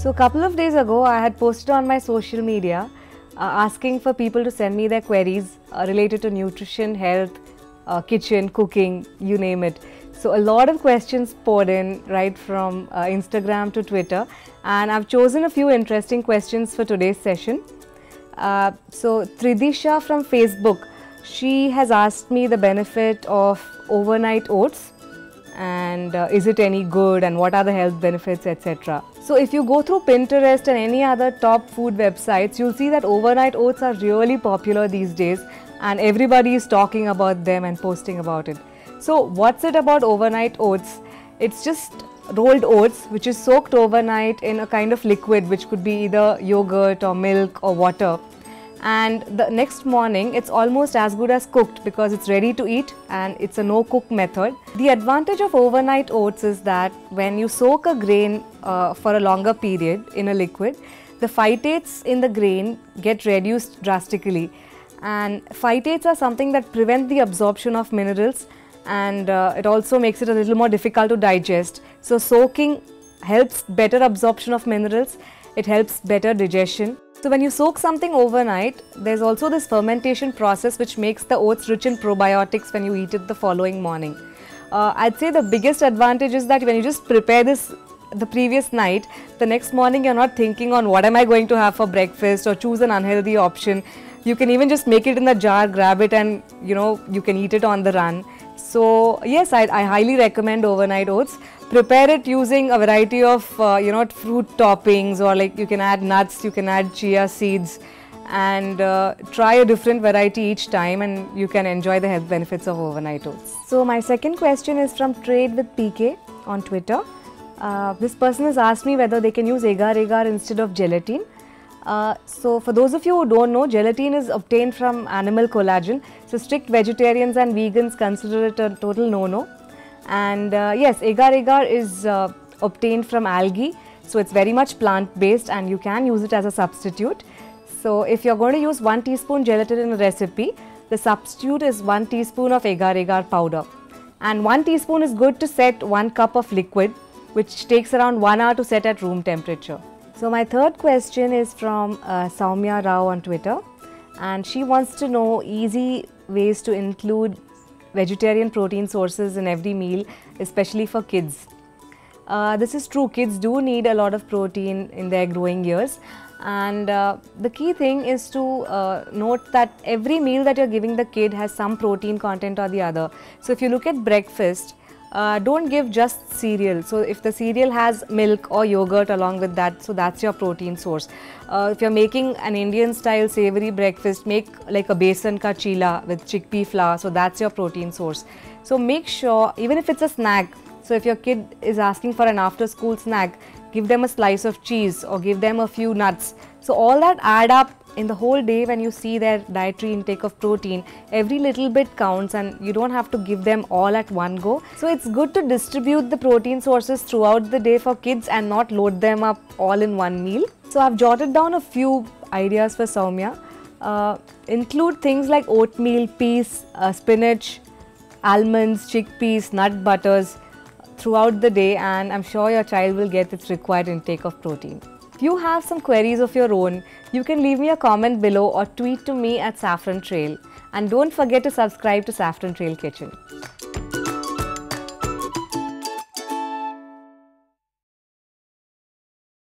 So a couple of days ago, I had posted on my social media asking for people to send me their queries related to nutrition, health, kitchen, cooking, you name it. So a lot of questions poured in right from Instagram to Twitter, and I've chosen a few interesting questions for today's session. So Tridisha from Facebook, she has asked me the benefit of overnight oats, and is it any good, and what are the health benefits, etc. So if you go through Pinterest and any other top food websites, you'll see that overnight oats are really popular these days, and everybody is talking about them and posting about it. So what's it about overnight oats? It's just rolled oats which is soaked overnight in a kind of liquid, which could be either yogurt or milk or water, and the next morning it's almost as good as cooked because it's ready to eat and it's a no cook method. The advantage of overnight oats is that when you soak a grain for a longer period in a liquid, the phytates in the grain get reduced drastically, and phytates are something that prevent the absorption of minerals, and it also makes it a little more difficult to digest. So soaking helps better absorption of minerals, it helps better digestion. So when you soak something overnight, there's also this fermentation process which makes the oats rich in probiotics when you eat it the following morning. I'd say the biggest advantage is that when you just prepare this the previous night, the next morning you're not thinking on what am I going to have for breakfast or choose an unhealthy option. You can even just make it in a jar, grab it, and you can eat it on the run. So yes, I highly recommend overnight oats. Prepare it using a variety of fruit toppings, or like you can add nuts, you can add chia seeds, and try a different variety each time, and you can enjoy the health benefits of overnight oats. So my second question is from Trade with PK on Twitter. This person has asked me whether they can use agar instead of gelatin. So for those of you who don't know, gelatin is obtained from animal collagen. So strict vegetarians and vegans consider it a total no-no. And yes, agar is obtained from algae. So it's very much plant-based and you can use it as a substitute. So if you're going to use 1 teaspoon gelatin in a recipe, the substitute is 1 teaspoon of agar powder. And 1 teaspoon is good to set 1 cup of liquid, which takes around 1 hour to set at room temperature. So my third question is from Soumya Rao on Twitter, and she wants to know easy ways to include vegetarian protein sources in every meal, especially for kids. This is true, kids do need a lot of protein in their growing years, and the key thing is to note that every meal that you're giving the kid has some protein content or the other. So if you look at breakfast, don't give just cereal. So if the cereal has milk or yogurt along with that, so that's your protein source. If you're making an Indian style savory breakfast, make like a besan ka chila with chickpea flour, so that's your protein source. So make sure, even if it's a snack, so if your kid is asking for an after school snack, give them a slice of cheese or give them a few nuts. So all that add up in the whole day. When you see their dietary intake of protein, every little bit counts, and you don't have to give them all at one go. So it's good to distribute the protein sources throughout the day for kids and not load them up all in one meal. So I've jotted down a few ideas for Soumya. Include things like oatmeal, peas, spinach, almonds, chickpeas, nut butters throughout the day, and I'm sure your child will get its required intake of protein. If you have some queries of your own, you can leave me a comment below or tweet to me at saffrontrail. And don't forget to subscribe to Saffron Trail Kitchen.